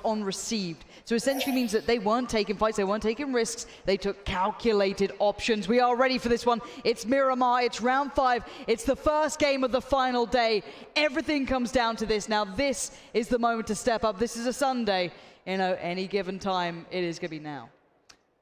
on received. So essentially means that they weren't taking fights, they weren't taking risks, they took calculated options. We are ready for this one. It's Miramar, it's round 5, it's the first game of the final day. Everything comes down to this. Now this is the moment to step up. This is a Sunday. You know, any given time, it is going to be now.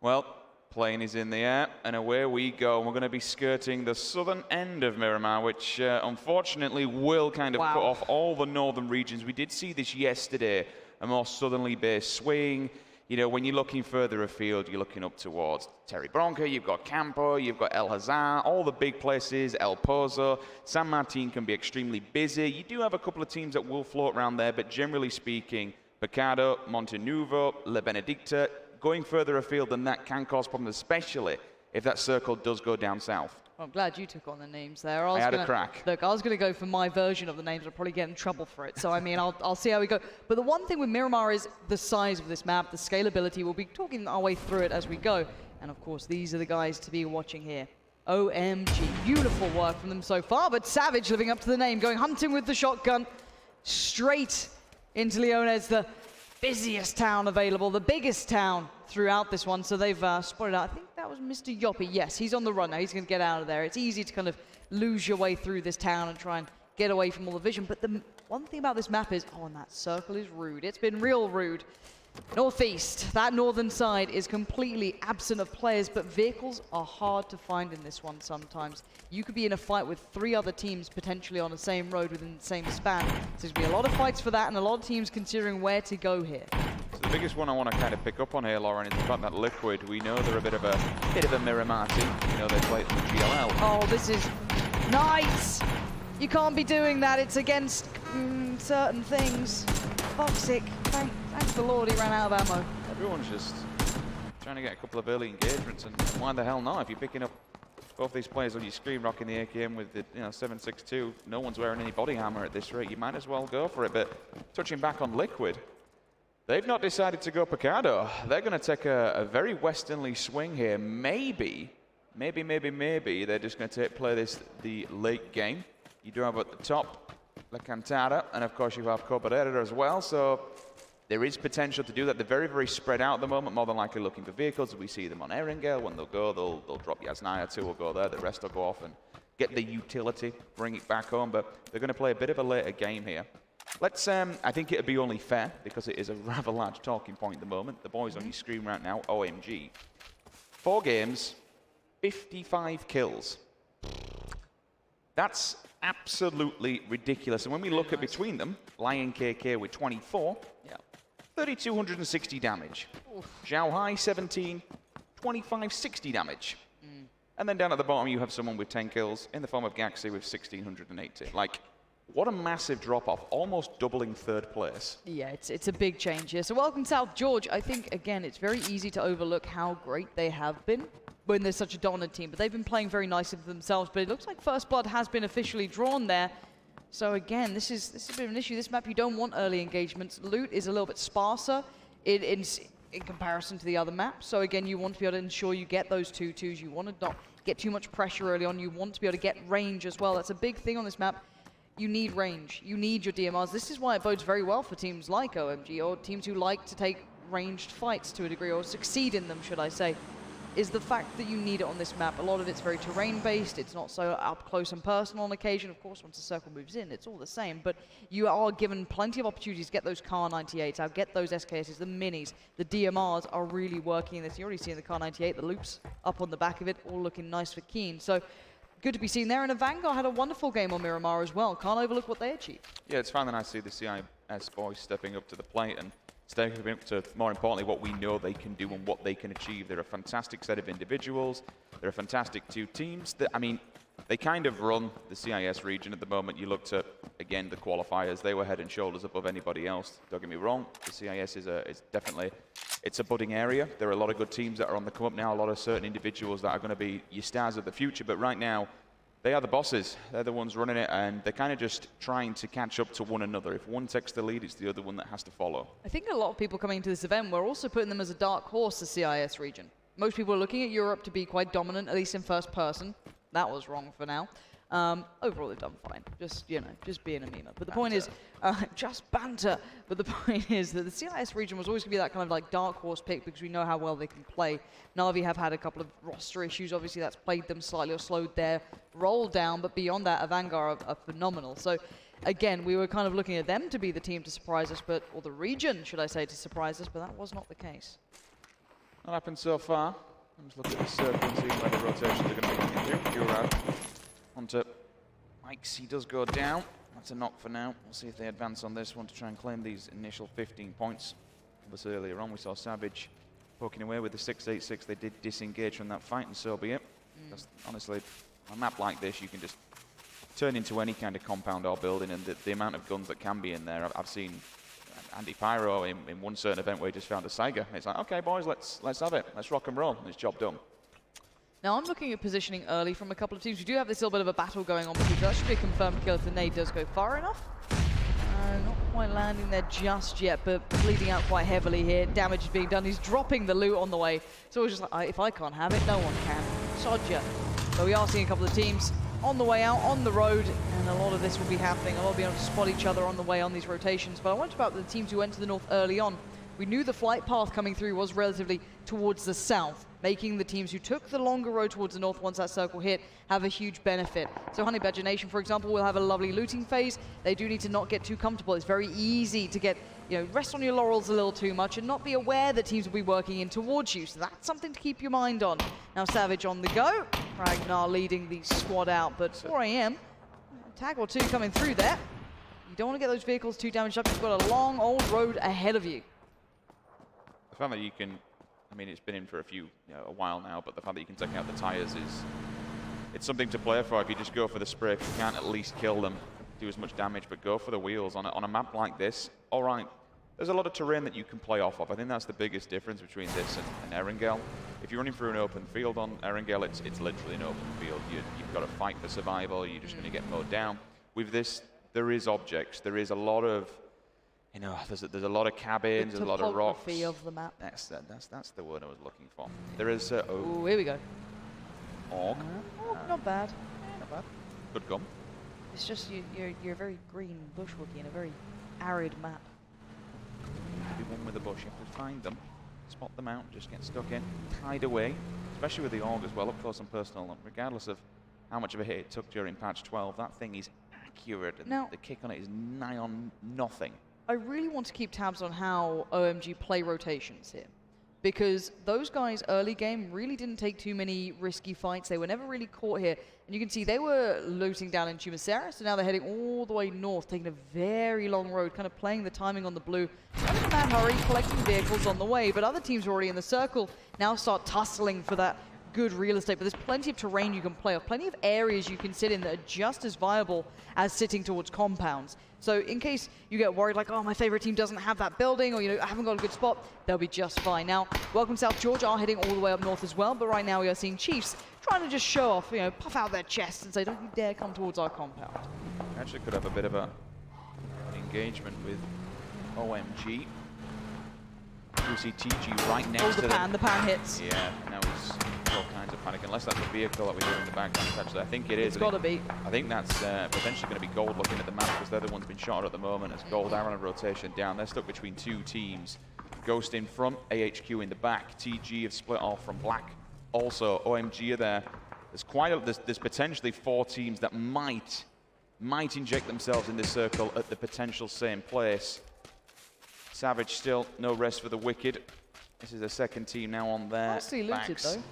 Well, plane is in the air, and away we go. We're going to be skirting the southern end of Miramar, which unfortunately will kind of cut off all the northern regions. We did see this yesterday, a more southerly based swing. You know, when you're looking further afield, you're looking up towards Terry Bronca, you've got Campo, you've got El Hazar, all the big places, El Pozo. San Martin can be extremely busy. You do have a couple of teams that will float around there, but generally speaking, Pecado, Montenuvo, La Benedicta, going further afield than that can cause problems, especially if that circle does go down south. Well, I'm glad you took on the names there. I had a crack. Look, I was going to go for my version of the names. I'll probably get in trouble for it. So, I mean, I'll see how we go. But the one thing with Miramar is the size of this map, the scalability. We'll be talking our way through it as we go. And, of course, these are the guys to be watching here. OMG. Beautiful work from them so far. But Savage living up to the name, going hunting with the shotgun straight into Leones, the busiest town available, the biggest town throughout this one. So they've spotted out, I think that was Mr. Yoppie. Yes, he's on the run now. He's going to get out of there. It's easy to kind of lose your way through this town and try and get away from all the vision. But the one thing about this map is, oh, and that circle is rude. It's been real rude. Northeast, that northern side is completely absent of players, but vehicles are hard to find in this one sometimes. You could be in a fight with 3 other teams potentially on the same road within the same span. So there's going to be a lot of fights for that and a lot of teams considering where to go here. So the biggest one I want to kind of pick up on here, Lauren, is the fact that Liquid, we know they're a bit of a Miramar team. You know, they play it from GLL. Oh, this is nice. You can't be doing that. It's against certain things. Toxic. Thanks the Lord he ran out of ammo. Everyone's just trying to get a couple of early engagements, and why the hell not? If you're picking up both these players on your screen rocking the AKM with the 7.62, no one's wearing any body armor at this rate, you might as well go for it. But touching back on Liquid, they've not decided to go Picado. They're going to take a very westernly swing here. Maybe they're just going to play this the late game. You do have at the top La Cantada, and of course you have Cobarera as well, so there is potential to do that. They're very, very spread out at the moment, more than likely looking for vehicles. We see them on Erengale. When they'll go, they'll drop Yasnaya, 2 will go there, the rest will go off and get the utility, bring it back home, but they're going to play a bit of a later game here. Let's, I think it'd be only fair, because it is a rather large talking point at the moment. The boys on your screen right now, OMG. 4 games, 55 kills. That's absolutely ridiculous. And when we look at between them, Lion KK with 24, 3,260 damage. Zhao Hai, 17, 2560 damage. And then down at the bottom, you have someone with 10 kills in the form of Gaxi with 1,680. Like, what a massive drop-off, almost doubling 3rd place. Yeah, it's a big change here. So welcome, South George. I think, again, it's very easy to overlook how great they have been when there's such a dominant team. But they've been playing very nicely for themselves. But it looks like First Blood has been officially drawn there. So again, this is a bit of an issue. This map, you don't want early engagements. Loot is a little bit sparser in comparison to the other maps. So again, you want to be able to ensure you get those 2-2s. You want to not get too much pressure early on. You want to be able to get range as well. That's a big thing on this map. You need range. You need your DMRs. This is why it bodes very well for teams like OMG, or teams who like to take ranged fights to a degree, or succeed in them, should I say, is the fact that you need it on this map. A lot of it's very terrain-based. It's not so up close and personal on occasion. Of course, once the circle moves in, it's all the same. But you are given plenty of opportunities to get those Kar 98s out, get those SKSs, the minis. The DMRs are really working in this. You're already seeing the Kar 98, the loops up on the back of it, all looking nice for Keen. So good to be seen there. And Vanguard had a wonderful game on Miramar as well. Can't overlook what they achieved. Yeah, it's fun that I see the CIS boys stepping up to the plate and stepping up to, more importantly, what we know they can do and what they can achieve. They're a fantastic set of individuals. They're a fantastic 2 teams. I mean, they kind of run the CIS region at the moment. You looked at, again, the qualifiers. They were head and shoulders above anybody else. Don't get me wrong. The CIS is definitely, it's a budding area. There are a lot of good teams that are on the come up now, a lot of certain individuals that are going to be your stars of the future. But right now, they are the bosses. They're the ones running it, and they're kind of just trying to catch up to one another. If one takes the lead, it's the other one that has to follow. I think a lot of people coming to this event were also putting them as a dark horse, the CIS region. Most people are looking at Europe to be quite dominant, at least in first person. That was wrong for now. Overall, they've done fine. Just, you know, just being a meme. But the point is, just banter. But the point is that the CIS region was always going to be that kind of like dark horse pick because we know how well they can play. Na'Vi have had a couple of roster issues. Obviously, that's played them slightly or slowed their roll down. But beyond that, Avangar are phenomenal. So, again, we were kind of looking at them to be the team to surprise us, or the region, should I say, to surprise us. But that was not the case. Not happened so far. Let's look at the circle and see where the rotations are going to be coming through. Jurad onto Mike's. He does go down. That's a knock for now. We'll see if they advance on this one to try and claim these initial 15 points. But earlier on, we saw Savage poking away with the 686. They did disengage from that fight, and so be it. Because honestly, on a map like this, you can just turn into any kind of compound or building, and the amount of guns that can be in there. I've seen Andy Pyro in one certain event where he just found a Saiga. It's like, okay, boys, let's have it. Let's rock and roll. And it's job done. Now, I'm looking at positioning early from a couple of teams. We do have this little bit of a battle going on, because that should be a confirmed kill if the nade does go far enough. Not quite landing there just yet, but bleeding out quite heavily here. Damage is being done. He's dropping the loot on the way. So it's just like, if I can't have it, no one can. Sod ya. But we are seeing a couple of teams on the way out, on the road, and a lot of this will be happening. A lot will be able to spot each other on the way on these rotations. But I wonder about the teams who went to the north early on. We knew the flight path coming through was relatively towards the south, making the teams who took the longer road towards the north once that circle hit have a huge benefit. So Honey Badger Nation, for example, will have a lovely looting phase. They do need to not get too comfortable. It's very easy to get, you know, rest on your laurels a little too much and not be aware that teams will be working in towards you. So that's something to keep your mind on. Now Savage on the go. Ragnar leading the squad out, but 4 AM, tag or two coming through there. You don't want to get those vehicles too damaged up. You've got a long old road ahead of you. The fact that you can, I mean, it's been in for a while now, but the fact that you can take out the tires it's something to play for. If you just go for the spray, if you can't at least kill them, do as much damage, but go for the wheels on a map like this. All right, there's a lot of terrain that you can play off of. I think that's the biggest difference between this and Erangel. If you're running through an open field on Erangel, it's literally an open field. You've got to fight for survival. You're just going to get mowed down. With this, there is objects. There is a lot of, you know, there's a lot of cabins, there's a lot of rocks. The topography of the map. That's the word I was looking for. There is oh, here we go. Org. Not bad. Not bad. Good gun. It's just you're a very green bushwookie in a very arid map. Maybe one with a bush. You have to find them, spot them out, just get stuck in, hide away. Especially with the Org as well, up close and personal. Regardless of how much of a hit it took during patch 12, that thing is accurate, and now, the kick on it is nigh on nothing. I really want to keep tabs on how OMG play rotations here, because those guys early game really didn't take too many risky fights. They were never really caught here. And you can see they were looting down in Tumasera, so now they're heading all the way north, taking a very long road, kind of playing the timing on the blue. Not in a mad hurry, collecting vehicles on the way, but other teams are already in the circle, now start tussling for that good real estate. But there's plenty of terrain you can play off, plenty of areas you can sit in that are just as viable as sitting towards compounds. So in case you get worried, like, oh, my favorite team doesn't have that building, or, you know, I haven't got a good spot, they'll be just fine. Now, Welcome South George are heading all the way up north as well, but right now we are seeing Chiefs trying to just show off, you know, puff out their chests and say, don't you dare come towards our compound. Actually could have a bit of an engagement with OMG. You see TG right next to the pan hits. Yeah, now he's all kinds of panic, unless that's a vehicle that we hear in the background. Actually, I think it is. It's got to be. I think that's potentially going to be Gold looking at the map, because they're the ones being shot at the moment. As Gold are on a rotation down. They're stuck between two teams. Ghost in front, AHQ in the back. TG have split off from Black. Also, OMG are there. There's potentially 4 teams that might inject themselves in this circle at the potential same place. Savage still no rest for the wicked. This is the second team now on their nicely looted backs. though.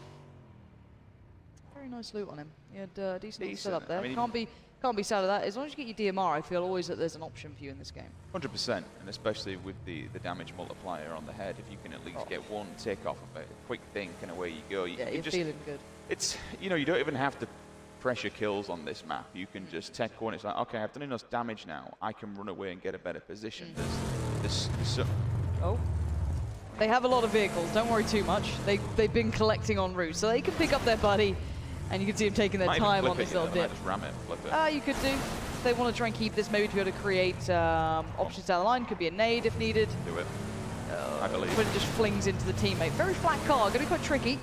Very nice loot on him. He had decent setup there. I mean, can't be sad at that. As long as you get your DMR, I feel always that there's an option for you in this game. 100%, and especially with the damage multiplier on the head, if you can at least get one tick off of a quick thing, and away you go. Yeah, you're just feeling good. It's, you know, you don't even have to pressure kills on this map. You can just tech one. It's like, okay, I've done enough damage now. I can run away and get a better position. Oh. They have a lot of vehicles, don't worry too much. They've been collecting en route, so they can pick up their buddy, and you can see them taking their time on this little dip. Just ram it, flip it. You could do. If they want to try and keep this, maybe to be able to create options down the line. Could be a nade if needed. Do it. I believe. But it just flings into the teammate. Very flat car, going to be quite tricky.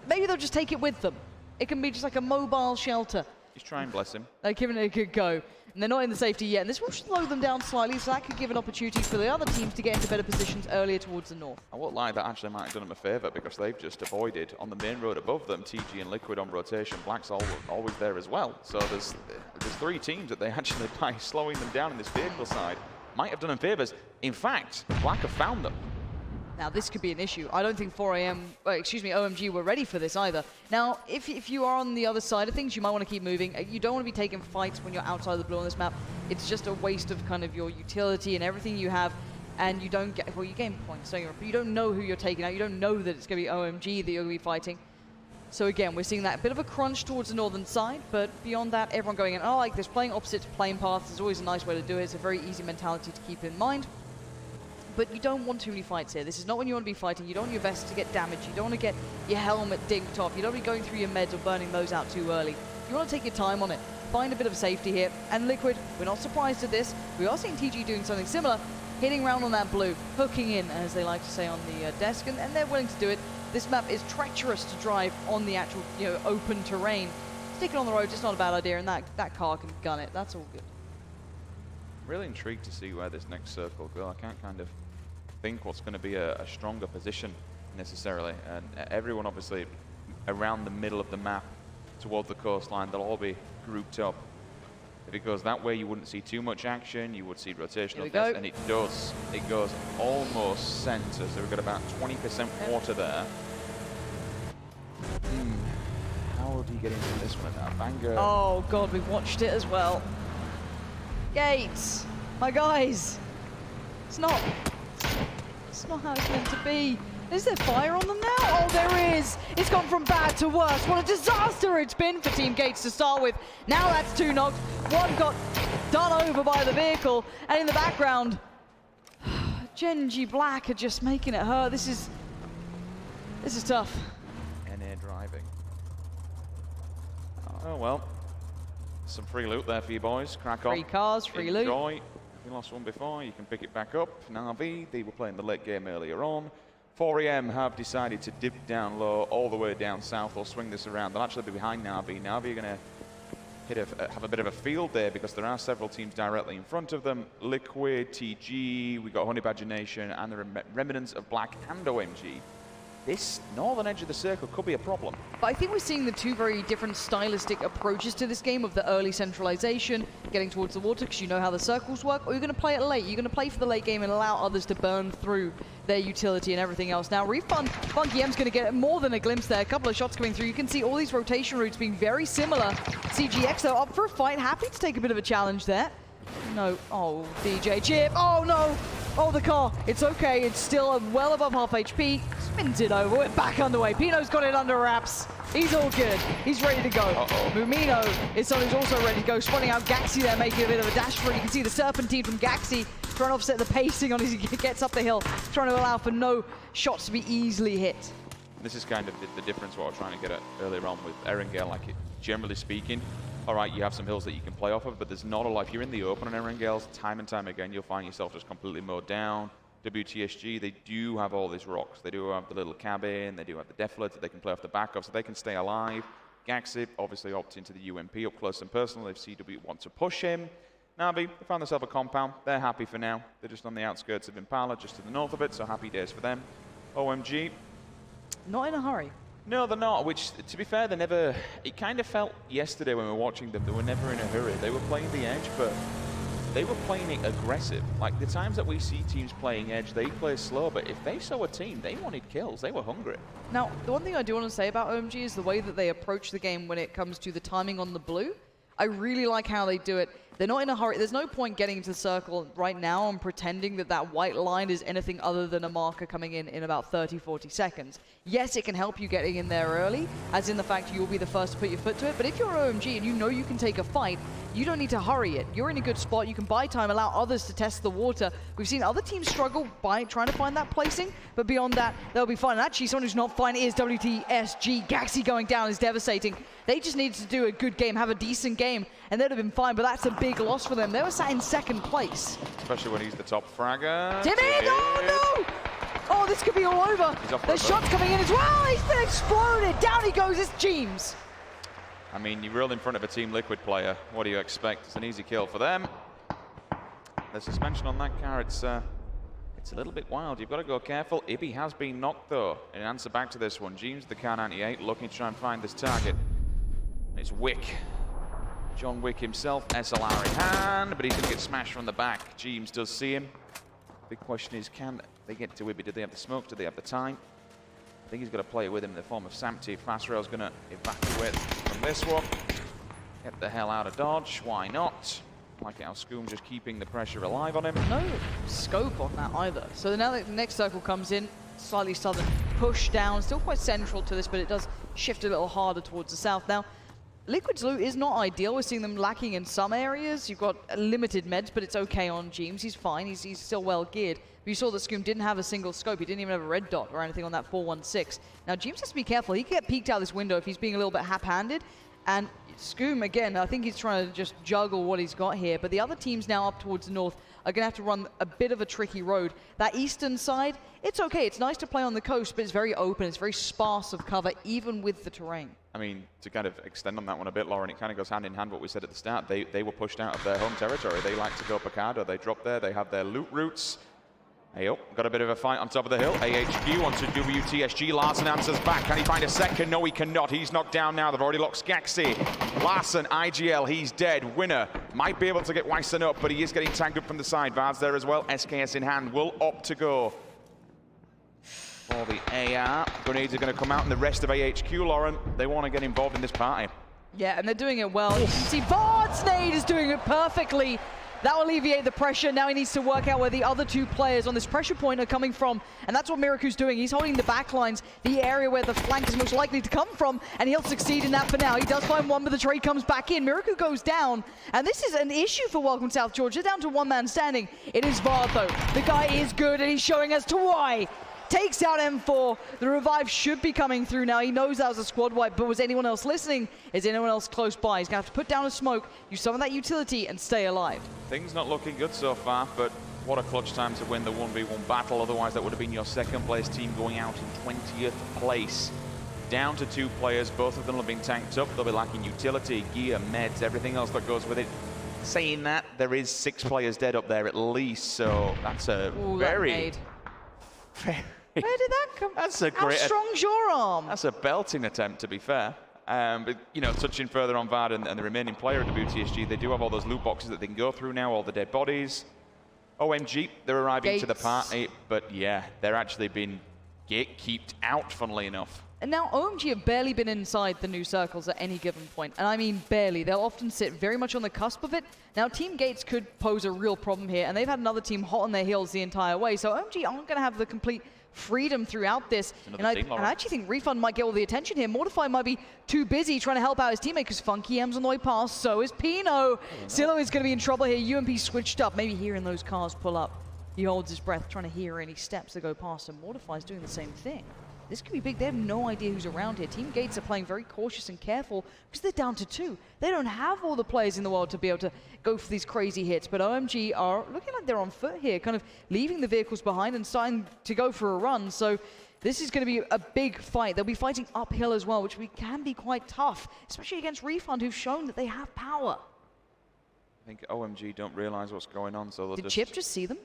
Maybe they'll just take it with them. It can be just like a mobile shelter. He's trying, bless him. They're giving it a good go. And they're not in the safety yet. And this will slow them down slightly, so that could give an opportunity for the other teams to get into better positions earlier towards the north. I won't lie, that actually might have done them a favour because they've just avoided on the main road above them, TG and Liquid on rotation. Black's always there as well. So there's 3 teams that they actually, by slowing them down in this vehicle side, might have done them favours. In fact, Black have found them. Now, this could be an issue. I don't think OMG were ready for this either. Now, if you are on the other side of things, you might want to keep moving. You don't want to be taking fights when you're outside the blue on this map. It's just a waste of kind of your utility and everything you have, and you don't get, well, you gain points, so you don't know who you're taking out. You don't know that it's going to be OMG that you're going to be fighting. So again, we're seeing that bit of a crunch towards the northern side, but beyond that, everyone going in, oh, like this, playing opposite plane paths is always a nice way to do it. It's a very easy mentality to keep in mind. But you don't want too many fights here. This is not when you want to be fighting. You don't want your vest to get damaged. You don't want to get your helmet dinged off. You don't want to be going through your meds or burning those out too early. You want to take your time on it. Find a bit of safety here. And Liquid, we're not surprised at this. We are seeing TG doing something similar, hitting around on that blue, hooking in, as they like to say on the desk, and they're willing to do it. This map is treacherous to drive on the actual, open terrain. Stick it on the road, it's not a bad idea, and that car can gun it. That's all good. Really intrigued to see where this next circle will go. I can't kind of think what's going to be a stronger position necessarily, and everyone obviously around the middle of the map towards the coastline, they'll all be grouped up. If it goes that way, you wouldn't see too much action. You would see rotational test, and it does. It goes almost center, so we've got about 20% water there. How do you get into this one now? Banger. Oh god, we've watched it as well. Gates, my guys, it's not how it's meant to be. Is there fire on them now? Oh, there is. It's gone from bad to worse. What a disaster it's been for Team Gates to start with. Now that's 2 knocked. 1 got done over by the vehicle. And in the background, Genji Black are just making it hurt. This is tough. NA driving. Oh, well. Some free loot there for you boys. Crack on. Free cars, free loot. Enjoy. If you lost one before, you can pick it back up. Na'Vi, they were playing the late game earlier on. 4AM have decided to dip down low, all the way down south, or swing this around. They'll actually be behind Na'Vi. Na'Vi are going to have a bit of a field there because there are several teams directly in front of them. Liquid, TG, we got Honey Badger Nation, and the remnants of Black and OMG. This northern edge of the circle could be a problem. But I think we're seeing the 2 very different stylistic approaches to this game of the early centralization, getting towards the water because you know how the circles work, or you're going to play it late. You're going to play for the late game and allow others to burn through their utility and everything else. Now, Refund, Funky M's going to get more than a glimpse there. A couple of shots coming through. You can see all these rotation routes being very similar. CGX, though, up for a fight. Happy to take a bit of a challenge there. No. Oh, DJ Chip. Oh, no. Oh, the car. It's okay. It's still well above half HP. Spins it over. We're back underway. Pino's got it under wraps. He's all good. He's ready to go. Mumino is someone who's also ready to go. Spawning out Gaxi there, making a bit of a dash for it. You can see the Serpentine from Gaxi trying to offset the pacing on as he gets up the hill, trying to allow for no shots to be easily hit. This is kind of the difference what I was trying to get at earlier on with Erangel. Like, generally speaking, all right, you have some hills that you can play off of, but there's not a lot. If you're in the open on Erangels, time and time again, you'll find yourself just completely mowed down. WTSG, they do have all these rocks. They do have the little cabin, they do have the deflet that they can play off the back of, so they can stay alive. Gaxip obviously opts into the UMP up close and personal if CW want to push him. Na'Vi, they found themselves a compound. They're happy for now. They're just on the outskirts of Impala, just to the north of it, so happy days for them. OMG. Not in a hurry. No, they're not, which, to be fair, they never... It kind of felt yesterday when we were watching them, they were never in a hurry. They were playing the edge, but they were playing it aggressive. Like, the times that we see teams playing edge, they play slow, but if they saw a team, they wanted kills. They were hungry. Now, the one thing I do want to say about OMG is the way that they approach the game when it comes to the timing on the blue. I really like how they do it. They're not in a hurry. There's no point getting into the circle right now and pretending that that white line is anything other than a marker coming in about 30, 40 seconds. Yes, it can help you getting in there early, as in the fact you'll be the first to put your foot to it. But if you're OMG and you know you can take a fight, you don't need to hurry it. You're in a good spot. You can buy time, allow others to test the water. We've seen other teams struggle by trying to find that placing, but beyond that, they'll be fine. And actually, someone who's not fine is WTSG. Gaxi going down is devastating. They just needed to do a good game, have a decent game, and they'd have been fine, but that's a big loss for them. They were sat in second place. Especially when he's the top fragger. Timid! Oh, no! Oh, this could be all over. There's shots coming in as well. He's been exploded. Down he goes. It's James. I mean, you roll in front of a Team Liquid player. What do you expect? It's an easy kill for them. The suspension on that car, it's a little bit wild. You've got to go careful. Ibby has been knocked, though. In answer back to this one, James, the car 98, looking to try and find this target. It's Wick. John Wick himself, SLR in hand, but he's going to get smashed from the back. James does see him. Big question is, can they get to Ibby? Do they have the smoke? Do they have the time? I think he's got to play it with him in the form of Samty. Fast Rail's going to evacuate from this one. Get the hell out of Dodge. Why not? Like how Scoom just keeping the pressure alive on him. No scope on that either. So now that the next circle comes in, slightly southern push down, still quite central to this, but it does shift a little harder towards the south. Now, Liquid's loot is not ideal. We're seeing them lacking in some areas. You've got limited meds, but it's okay on James. He's fine. He's still well geared. But you saw that Scoom didn't have a single scope. He didn't even have a red dot or anything on that 416. Now, James has to be careful. He can get peeked out this window if he's being a little bit hap-handed. And Scoom, again, I think he's trying to just juggle what he's got here. But the other teams now up towards the north are going to have to run a bit of a tricky road. That eastern side, it's okay. It's nice to play on the coast, but it's very open. It's very sparse of cover, even with the terrain. I mean, to kind of extend on that one a bit, Lauren, it kind of goes hand in hand what we said at the start. They were pushed out of their home territory. They like to go Picado. They drop there. They have their loot routes. Hey, oh, got a bit of a fight on top of the hill. AHQ onto WTSG. Larson answers back. Can he find a second? No, he cannot. He's knocked down now. They've already locked Skaxi. Larson, IGL, he's dead. Winner might be able to get Weissen up, but he is getting tagged up from the side. Vard's there as well. SKS in hand. Will opt to go for the AR. Grenades are going to come out, and the rest of AHQ, Lauren, they want to get involved in this party. Yeah, and they're doing it well. You can see Vard's nade is doing it perfectly. That will alleviate the pressure. Now he needs to work out where the other two players on this pressure point are coming from. And that's what Miraku's doing. He's holding the back lines, the area where the flank is most likely to come from. And he'll succeed in that for now. He does find one, but the trade comes back in. Miraku goes down. And this is an issue for Welcome South George. They're down to one man standing. It is Vard, though. The guy is good, and he's showing as to why. Takes out M4. The revive should be coming through now. He knows that was a squad wipe, but was anyone else listening? Is anyone else close by? He's going to have to put down a smoke, use some of that utility, and stay alive. Things not looking good so far, but what a clutch time to win the 1v1 battle. Otherwise, that would have been your second place team going out in 20th place. Down to 2 players. Both of them have been tanked up. They'll be lacking utility, gear, meds, everything else that goes with it. Saying that, there is 6 players dead up there at least, so that's a very... Where did that come from? That's a great... How strong's your arm? That's a belting attempt, to be fair. But, you know, touching further on Vard and the remaining player at WTSG, they do have all those loot boxes that they can go through now, all the dead bodies. OMG, they're arriving to the party, but yeah, they're actually being gatekeeped out, funnily enough. And now OMG have barely been inside the new circles at any given point. And I mean barely. They'll often sit very much on the cusp of it. Now Team Gates could pose a real problem here, and they've had another team hot on their heels the entire way. So OMG aren't going to have the complete freedom throughout this. And I actually think Refund might get all the attention here. Mortify might be too busy trying to help out his teammate because Funky M's on the way past. So is Pino. Silo is going to be in trouble here. UMP switched up. Maybe hearing those cars pull up. He holds his breath trying to hear any steps that go past, and Mortify's doing the same thing. This could be big. They have no idea who's around here. Team Gates are playing very cautious and careful because they're down to 2. They don't have all the players in the world to be able to go for these crazy hits, but OMG are looking like they're on foot here, kind of leaving the vehicles behind and starting to go for a run. So this is going to be a big fight. They'll be fighting uphill as well, which can be quite tough, especially against Refund, who've shown that they have power. I think OMG don't realize what's going on, so they'll Did Chip just see them?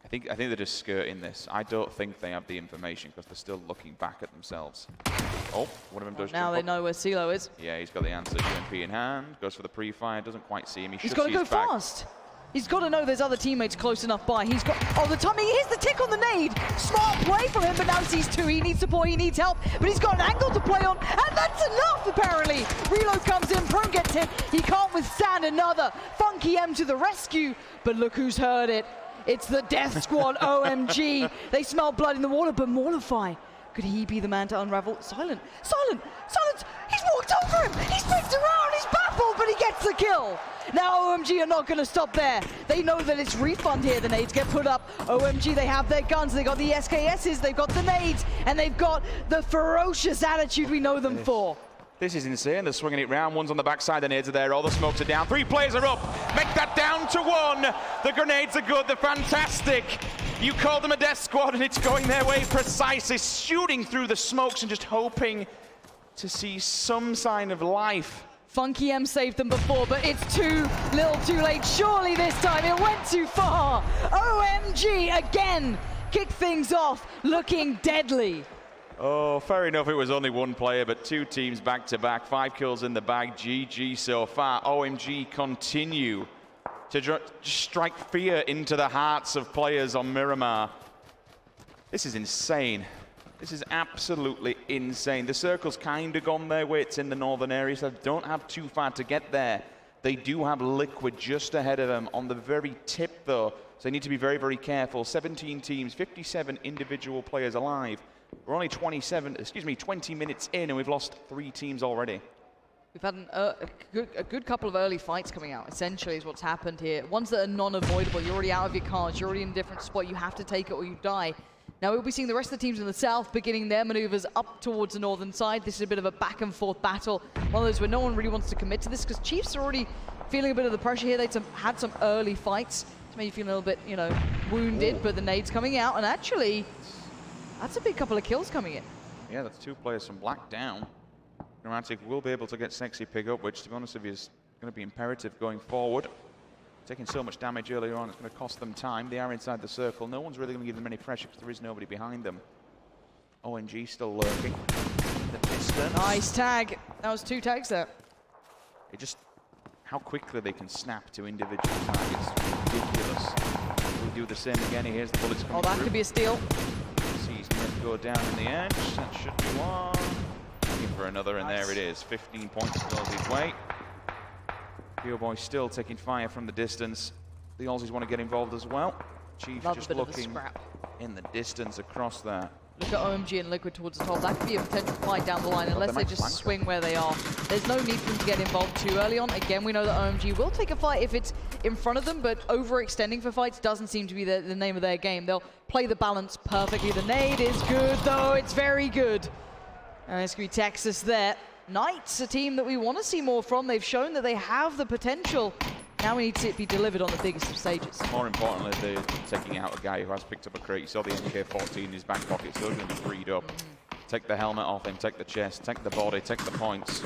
I think they're just skirting this. I don't think they have the information because they're still looking back at themselves. Oh, one of them does now they know where CeeLo is. Yeah, he's got the answer. UMP in hand. Goes for the pre-fire. Doesn't quite see him. He's got to go fast. He's got to know there's other teammates close enough by. He's got... Oh, the timing. Here's the tick on the nade. Smart play from him, but now sees 2. He needs support. He needs help. But he's got an angle to play on. And that's enough, apparently. Reload comes in. Prone gets hit. He can't withstand another. Funky M to the rescue. But look who's heard it. It's the Death Squad, OMG. They smell blood in the water, but Mortify. Could he be the man to unravel? Silent. He's walked over him. He's picked around. He's baffled, but he gets the kill. Now OMG are not going to stop there. They know that it's Refund here. The nades get put up. OMG, they have their guns. They got the SKSs. They've got the nades. And they've got the ferocious attitude we know them for. This is insane. They're swinging it round. One's on the backside. The nades are there. All the smokes are down. 3 players are up. Make that down to 1. The grenades are good. They're fantastic. You call them a death squad, and it's going their way precisely. Shooting through the smokes and just hoping to see some sign of life Funky M saved them before, but it's too little too late. Surely this time it went too far. OMG again, kick things off, looking deadly. Oh, fair enough, it was only one player, but 2 teams back-to-back, 5 kills in the bag, GG so far. OMG continue to strike fear into the hearts of players on Miramar. This is insane. This is absolutely insane. The circle's kind of gone their way. It's in the northern area, so they don't have too far to get there. They do have Liquid just ahead of them on the very tip, though, so they need to be very, very careful. 17 teams, 57 individual players alive. We're only 20 minutes in, and we've lost 3 teams already. We've had a good couple of early fights coming out, essentially, is what's happened here. Ones that are non-avoidable. You're already out of your cards. You're already in a different spot. You have to take it or you die. Now we'll be seeing the rest of the teams in the south beginning their maneuvers up towards the northern side. This is a bit of a back and forth battle. One of those where no one really wants to commit to this because Chiefs are already feeling a bit of the pressure here. They'd had some early fights to make you feel a little bit, you know, wounded, but the nades coming out, and actually, that's a big couple of kills coming in. Yeah, that's 2 players from Black down. Chromatic will be able to get Sexy Pig up, which, to be honest with you, is going to be imperative going forward. Taking so much damage earlier on, it's going to cost them time. They are inside the circle. No one's really going to give them any pressure because there is nobody behind them. ONG still lurking. The distance. Nice tag. That was 2 tags there. It just, how quickly they can snap to individual targets. Ridiculous. We'll do the same again. Here's the bullets coming that through. Could be a steal. He's going to go down in the edge. That should be one. Looking for another, and there it is. 15 points goes his way. Boy still taking fire from the distance. The Aussies want to get involved as well. Chiefs just looking in the distance across there. Look at OMG and Liquid towards the top. That could be a potential fight down the line unless they just swing where they are. There's no need for them to get involved too early on. Again, we know that OMG will take a fight if it's in front of them, but overextending for fights doesn't seem to be the name of their game. They'll play the balance perfectly. The nade is good, though. It's very good. And it's going to be Texas there. Knights, a team that we want to see more from. They've shown that they have the potential. Now we need to be delivered on the biggest of stages. More importantly, they're taking out a guy who has picked up a crate. You saw the MK14 in his back pocket, so they're going to be freed up. Take the helmet off him, take the chest, take the body, take the points.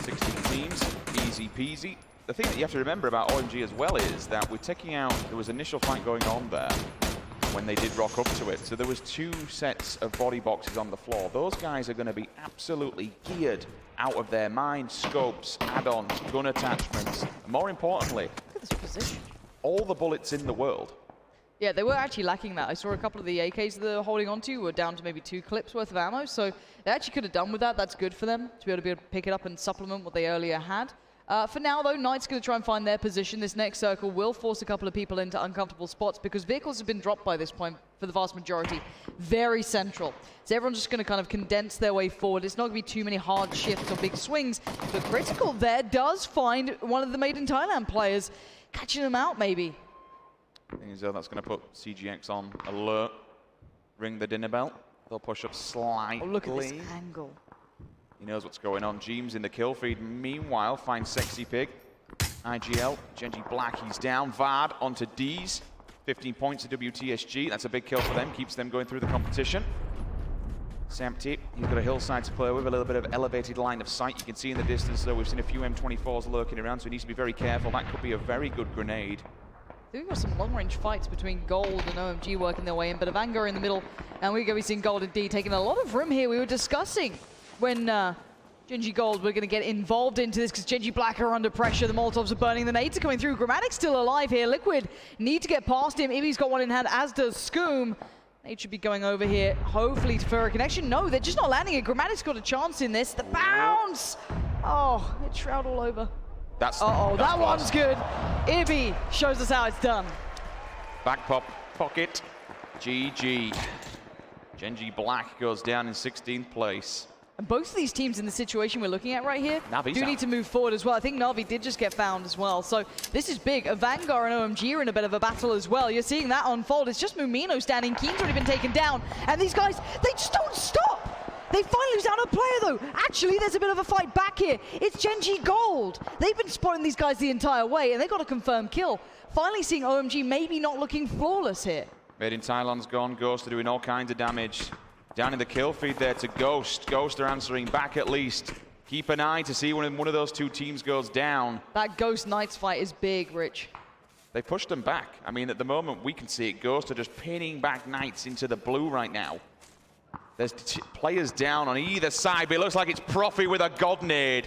16 teams, easy peasy. The thing that you have to remember about OMG as well is that we're taking out, there was initial fight going on there when they did rock up to it. So there was 2 sets of body boxes on the floor. Those guys are going to be absolutely geared out of their mind, scopes, add-ons, gun attachments, and more importantly, look at this position. All the bullets in the world. Yeah, they were actually lacking that. I saw a couple of the AKs that they're holding on to were down to maybe 2 clips worth of ammo, so they actually could have done with that. That's good for them to be able to pick it up and supplement what they earlier had. For now, though, Knight's going to try and find their position. This next circle will force a couple of people into uncomfortable spots because vehicles have been dropped by this point for the vast majority. Very central. So everyone's just going to kind of condense their way forward. It's not going to be too many hard shifts or big swings. But Critical there does find one of the Made in Thailand players, catching them out, maybe. Thing is, that's going to put CGX on alert. Ring the dinner bell. They'll push up slightly. Oh, look at this angle. He knows what's going on. Jeems in the kill feed. Meanwhile, finds Sexy Pig. IGL, Genji Black, he's down. Vard onto D's. 15 points to WTSG. That's a big kill for them. Keeps them going through the competition. Samty, he's got a hillside to play with, a little bit of elevated line of sight. You can see in the distance, though, we've seen a few M24s lurking around, so he needs to be very careful. That could be a very good grenade. We've got some long-range fights between Gold and OMG working their way in, but Avanga in the middle, and we're going to be seeing Gold and D taking a lot of room here. We were discussing when Genji Gold were going to get involved into this because Genji Black are under pressure. The Molotovs are burning. The nades are coming through. Grammatic's still alive here. Liquid need to get past him. Ibby's got one in hand, as does Scoom. Nade should be going over here, hopefully for a connection. No, they're just not landing it. Grammatic's got a chance in this. The bounce! Oh, it's Shroud all over. That one's good. Ibby shows us how it's done. Back pop, pocket, GG. Genji Black goes down in 16th place. And both of these teams in the situation we're looking at right here Navi's do need to move forward as well. I think Navi did just get found as well. So this is big. Vanguard and OMG are in a bit of a battle as well. You're seeing that unfold. It's just Mumino standing. Keen's already been taken down. And these guys, they just don't stop. They finally lose out a player, though. Actually, there's a bit of a fight back here. It's Genji Gold. They've been spotting these guys the entire way, and they got a confirmed kill. Finally seeing OMG maybe not looking flawless here. Made in Thailand's gone. Ghost are doing all kinds of damage. Down in the kill feed there to Ghost. Ghost are answering back at least. Keep an eye to see when one of those two teams goes down. That Ghost Knights fight is big, Rich. They pushed them back. I mean, at the moment, we can see it. Ghost are just pinning back Knights into the blue right now. There's players down on either side, but it looks like it's Profi with a God Nade.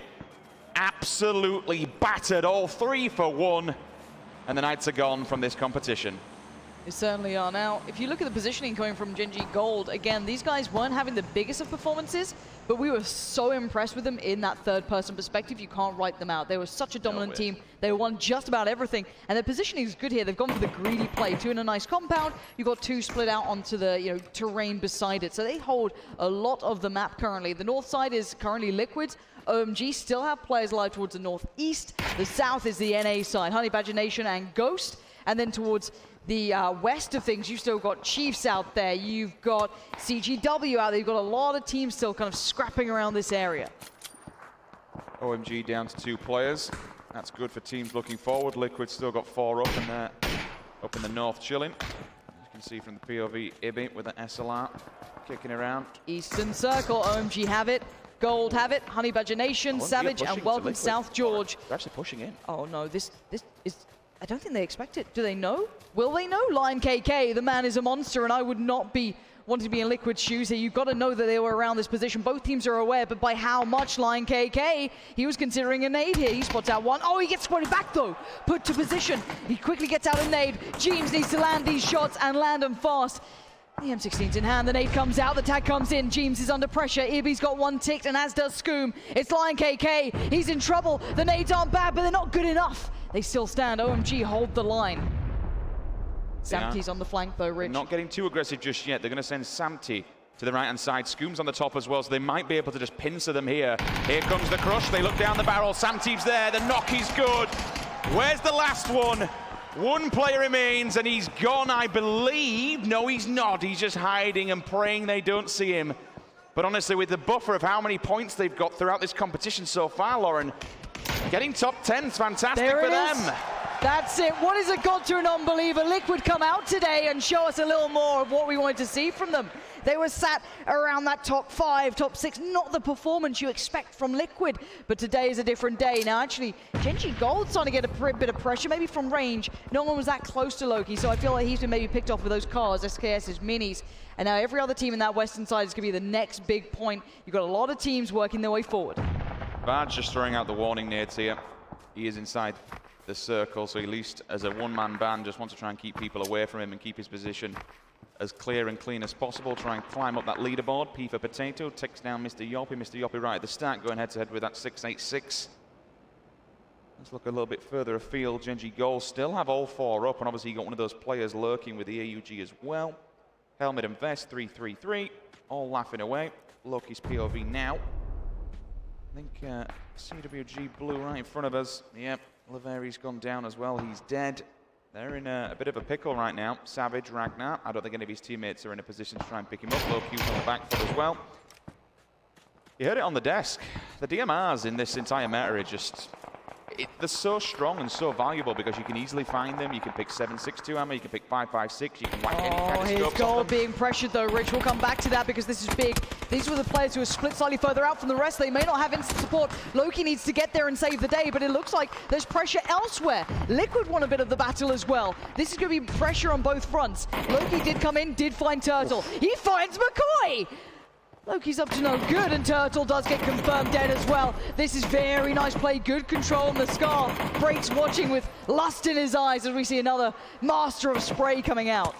Absolutely battered, all 3 for 1. And the Knights are gone from this competition. They certainly are. Now, if you look at the positioning coming from Genji Gold, again, these guys weren't having the biggest of performances, but we were so impressed with them in that third-person perspective, you can't write them out. They were such a dominant team. They won just about everything, and their positioning is good here. They've gone for the greedy play. 2 in a nice compound. You've got 2 split out onto the terrain beside it, so they hold a lot of the map currently. The north side is currently Liquid. OMG still have players alive towards the northeast. The south is the NA side, Honey Badger Nation and Ghost, and then towards the west of things, you've still got Chiefs out there. You've got CGW out there. You've got a lot of teams still kind of scrapping around this area. OMG down to 2 players. That's good for teams looking forward. Liquid still got 4 up in the north chilling. As you can see from the POV, Ibby with an SLR kicking around. Eastern Circle, OMG have it. Gold have it. Honey Badger Nation, Savage, and welcome South George. They're actually pushing in. Oh no, this is... I don't think they expect it. Do they know? Will they know? Lion KK, the man is a monster, and I would not be wanting to be in Liquid's shoes here. You've got to know that they were around this position. Both teams are aware, but by how much Lion KK? He was considering a nade here. He spots out one. Oh, he gets spotted back, though. Put to position. He quickly gets out a nade. Jeems needs to land these shots and land them fast. The M16's in hand, the nade comes out, the tag comes in, Jeems is under pressure, Ibby's got 1 ticked, and as does Scoom. It's Lion KK, he's in trouble, the nades aren't bad, but they're not good enough. They still stand, OMG hold the line. Samty's on the flank though, Rich. Not getting too aggressive just yet, they're going to send Samty to the right-hand side. Scoom's on the top as well, so they might be able to just pincer them here. Here comes the crush, they look down the barrel, Samty's there, the knock is good. Where's the last one? 1 player remains, and he's gone, I believe. No, he's not. He's just hiding and praying they don't see him. But honestly, with the buffer of how many points they've got throughout this competition so far, Lauren, getting top 10 is fantastic for them. That's it. What is a god to an unbeliever? Liquid come out today and show us a little more of what we wanted to see from them. They were sat around that top 5, top 6, not the performance you expect from Liquid, but today is a different day. Now actually, Genji Gold's starting to get a bit of pressure, maybe from range. No one was that close to Loki, so I feel like he's been maybe picked off with those cars, SKS's, minis, and now every other team in that western side is going to be the next big point. You've got a lot of teams working their way forward. Badge just throwing out the warning nades here. He is inside the circle, so at least as a 1-man band, just wants to try and keep people away from him and keep his position as clear and clean as possible. Try and climb up that leaderboard. P for Potato takes down Mr. Yoppie. Mr. Yoppie right at the start, going head-to-head with that 686. Let's look a little bit further afield. Genji Gold still have all 4 up, and obviously you got one of those players lurking with the AUG as well. Helmet and vest, 333, all laughing away. Loki's POV now. I think CWG blue right in front of us. Yep, Laveri's gone down as well. He's dead. They're in a bit of a pickle right now. Savage, Ragnar. I don't think any of his teammates are in a position to try and pick him up. Loki's on the back foot as well. You heard it on the desk. The DMRs in this entire meta are just... they're so strong and so valuable because you can easily find them. You can pick 7.62 ammo, you can pick 5.56, you can whack any kind of his scopes goal on them. being pressured though, Rich. We'll come back to that because this is big. These were the players who are split slightly further out from the rest. They may not have instant support. Loki needs to get there and save the day, but it looks like there's pressure elsewhere. Liquid won a bit of the battle as well. This is going to be pressure on both fronts. Loki did come in, did find Turtle. He finds McCoy! Loki's up to no good, and Turtle does get confirmed dead as well. This is very nice play, good control on the Scar. Breaks watching with lust in his eyes as we see another master of spray coming out.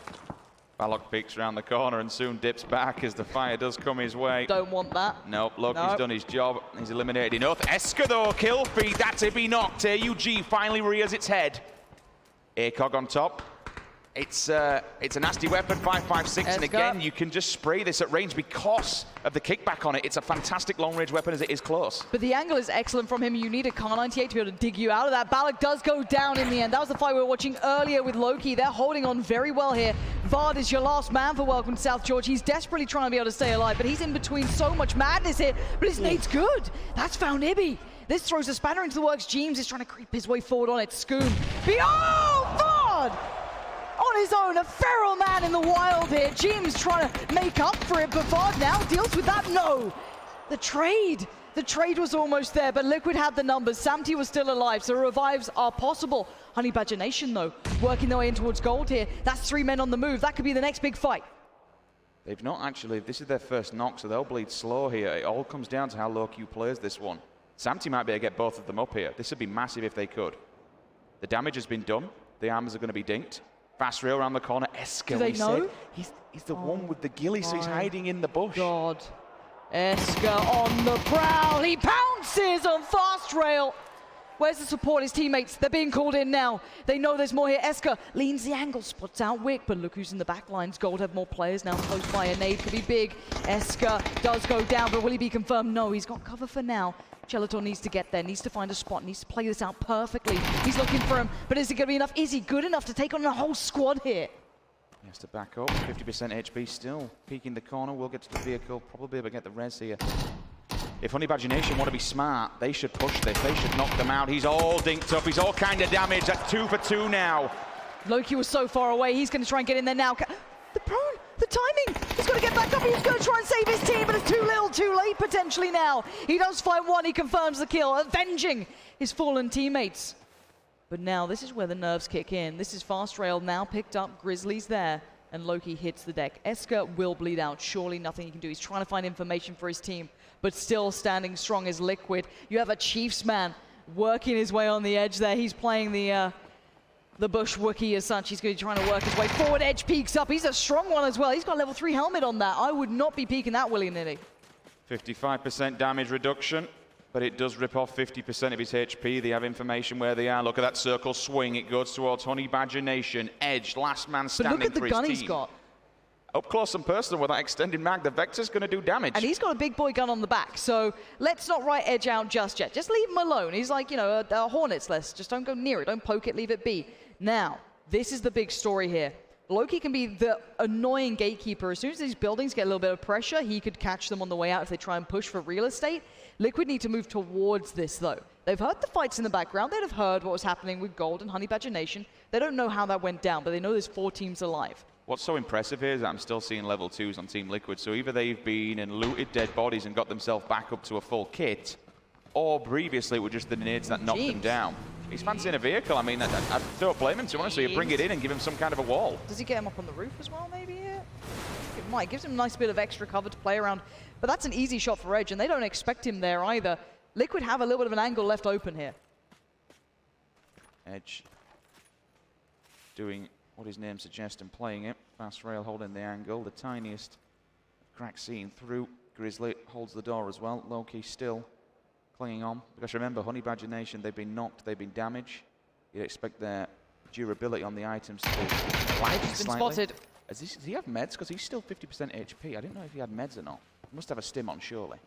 Balok peeks around the corner and soon dips back as the fire does come his way. Don't want that. Nope, Loki's done his job. He's eliminated enough. Esker though, kill feed, that's it, be knocked. AUG finally rears its head. ACOG on top. It's a nasty weapon, 5.56, and again, you can just spray this at range because of the kickback on it. It's a fantastic long-range weapon as it is close. But the angle is excellent from him. You need a Kar 98 to be able to dig you out of that. Balak does go down in the end. That was the fight we were watching earlier with Loki. They're holding on very well here. Vard is your last man for Welcome to South George. He's desperately trying to be able to stay alive, but he's in between so much madness here. But his nade's good. That's found Ibby. This throws a spanner into the works. Jeems is trying to creep his way forward on it. Scoom. Oh, Vard! On his own, a feral man in the wild here. Jeems trying to make up for it, but Vard now deals with that. No, the trade The trade was almost there, but Liquid had the numbers. Samty was still alive, so revives are possible. Honey Badger Nation, though, working their way in towards gold here. That's 3 men on the move. That could be the next big fight. They've not actually, this is their first knock, so they'll bleed slow here. It all comes down to how low Q plays this one. Samty might be able to get both of them up here. This would be massive if they could. The damage has been done. The armors are going to be dinked. Fast rail around the corner. Eska, do they know? He's the one with the ghillie, so he's hiding in the bush. God. Eska on the prowl. He pounces on fast rail. Where's the support? His teammates, they're being called in now. They know there's more here. Eska leans the angle, spots out Wick, but look who's in the back lines. Gold have more players now close by. A nade could be big. Eska does go down, but will he be confirmed? No, he's got cover for now. Gelator needs to get there, needs to find a spot, needs to play this out perfectly. He's looking for him, but is it going to be enough? Is he good enough to take on a whole squad here? He has to back up. 50% HP still. Peeking the corner, will get to the vehicle, probably able to get the res here. If Honey Badger Nation want to be smart, they should push this. They should knock them out. He's all dinked up. He's all kind of damaged. That's 2 for 2 now. Loki was so far away. He's going to try and get in there now. The prone, the timing. He's got to get back up. He's going to try and save his team, but it's too little, too late potentially now. He does find one. He confirms the kill, avenging his fallen teammates. But now this is where the nerves kick in. This is fast rail now picked up. Grizzly's there, and Loki hits the deck. Eska will bleed out. Surely nothing he can do. He's trying to find information for his team, but still standing strong as Liquid. You have a Chiefs man working his way on the edge there. He's playing the Bush Wookiee as such. He's going to be trying to work his way forward. Edge peeks up. He's a strong one as well. He's got level 3 helmet on that. I would not be peeking that willy-nilly. 55% damage reduction, but it does rip off 50% of his HP. They have information where they are. Look at that circle swing. It goes towards Honey Badger Nation. Edge, last man standing for his team. But look at the gun he's got. Up close and personal with that extended mag, the Vector's going to do damage. And he's got a big boy gun on the back, so let's not write Edge out just yet. Just leave him alone. He's like, you know, a hornet's nest. Just don't go near it. Don't poke it. Leave it be. Now, this is the big story here. Loki can be the annoying gatekeeper. As soon as these buildings get a little bit of pressure, he could catch them on the way out if they try and push for real estate. Liquid need to move towards this, though. They've heard the fights in the background. They'd have heard what was happening with Gold and Honey Badger Nation. They don't know how that went down, but they know there's 4 teams alive. What's so impressive here is that I'm still seeing level 2s on Team Liquid. So either they've been and looted dead bodies and got themselves back up to a full kit, or previously it were just the nades that knocked them down. He's fancying a vehicle. I mean, I don't blame him, to be honest. So you bring it in and give him some kind of a wall. Does he get him up on the roof as well, maybe? Yeah. It might. Gives him a nice bit of extra cover to play around. But that's an easy shot for Edge, and they don't expect him there either. Liquid have a little bit of an angle left open here. Edge doing what his name suggests and playing it. Fast rail holding the angle. The tiniest crack seen through. Grizzly holds the door as well. Loki still clinging on. Because remember, Honey Badger Nation, they've been knocked, they've been damaged. You'd expect their durability on the items to lag He's been slightly. spotted. Does he have meds? Because he's still 50% HP. I didn't know if he had meds or not. He must have a stim on, surely.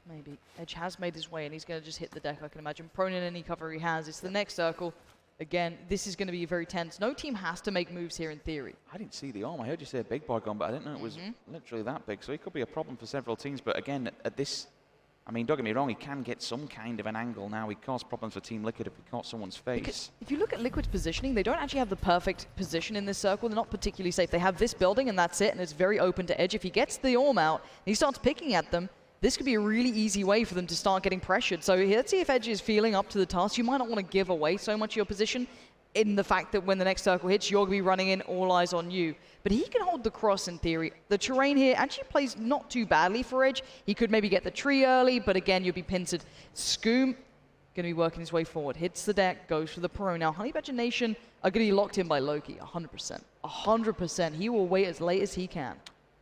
Maybe. Edge has made his way, and he's going to just hit the deck, I can imagine. Prone in any cover he has. It's the next circle. Again, this is going to be very tense. No team has to make moves here in theory. I didn't see the arm. I heard you say a big boy gun, but I didn't know it was literally that big. So it could be a problem for several teams. But again, at this, I mean, don't get me wrong, he can get some kind of an angle now. He caused problems for Team Liquid if he caught someone's face. Because if you look at Liquid's positioning, they don't actually have the perfect position in this circle. They're not particularly safe. They have this building, and that's it, and it's very open to Edge. If he gets the Orm out, and he starts picking at them, this could be a really easy way for them to start getting pressured. So let's see if Edge is feeling up to the task. You might not want to give away so much of your position in the fact that when the next circle hits, you're going to be running in, all eyes on you. But he can hold the cross in theory. The terrain here actually plays not too badly for Edge. He could maybe get the tree early, but again, you'll be pincered. Scoom going to be working his way forward. Hits the deck, goes for the pro. Now, Honey Badger Nation are going to be locked in by Loki, 100%. 100%. He will wait as late as he can.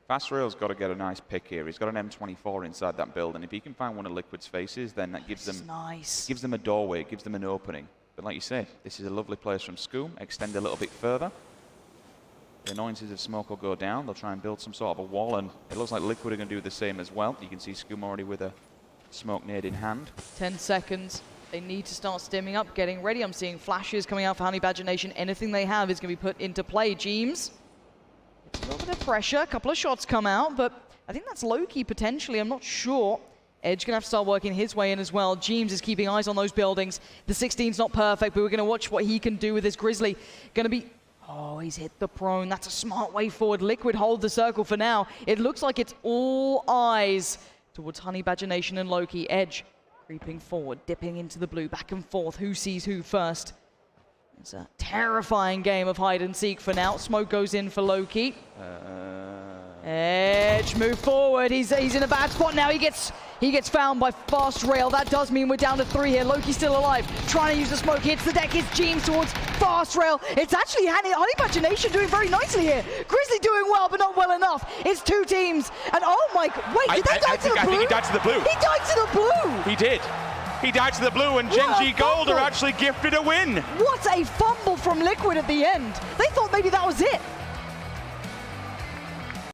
Fast Rail's got to get a nice pick here. He's got an M24 inside that building. If he can find one of Liquid's faces, then that gives them a doorway, gives them an opening. But like you say, this is a lovely place from Scoom. Extend a little bit further. The annoyances of smoke will go down. They'll try and build some sort of a wall, and it looks like Liquid are going to do the same as well. You can see Scoom already with a smoke nade in hand. 10 seconds. They need to start stimming up, getting ready. I'm seeing flashes coming out for Honey Badger Nation. Anything they have is going to be put into play. Jeems, it's a little bit of pressure. A couple of shots come out, but I think that's Loki potentially. I'm not sure. Edge going to have to start working his way in as well. Jeems is keeping eyes on those buildings. The 16's not perfect, but we're going to watch what he can do with this Grizzly. Going to be... Oh, he's hit the prone. That's a smart way forward. Liquid hold the circle for now. It looks like it's all eyes towards Honey Badger Nation and Loki. Edge Creeping forward, dipping into the blue, back and forth. Who sees who first? It's a terrifying game of hide and seek for now. Smoke goes in for Loki. Edge, move forward. He's in a bad spot now. He gets found by Fast Rail. That does mean we're down to 3 here. Loki's still alive. Trying to use the smoke. Hits the deck. Hits Jeems towards Fast Rail. It's actually Honey Imagination doing very nicely here. Grizzly doing well, but not well enough. It's 2 teams. And oh my, wait, did they die to the blue? I think he died to the blue. He died to the blue. He did. He died to the blue, and Genji Gold are actually gifted a win. What a fumble from Liquid at the end. They thought maybe that was it.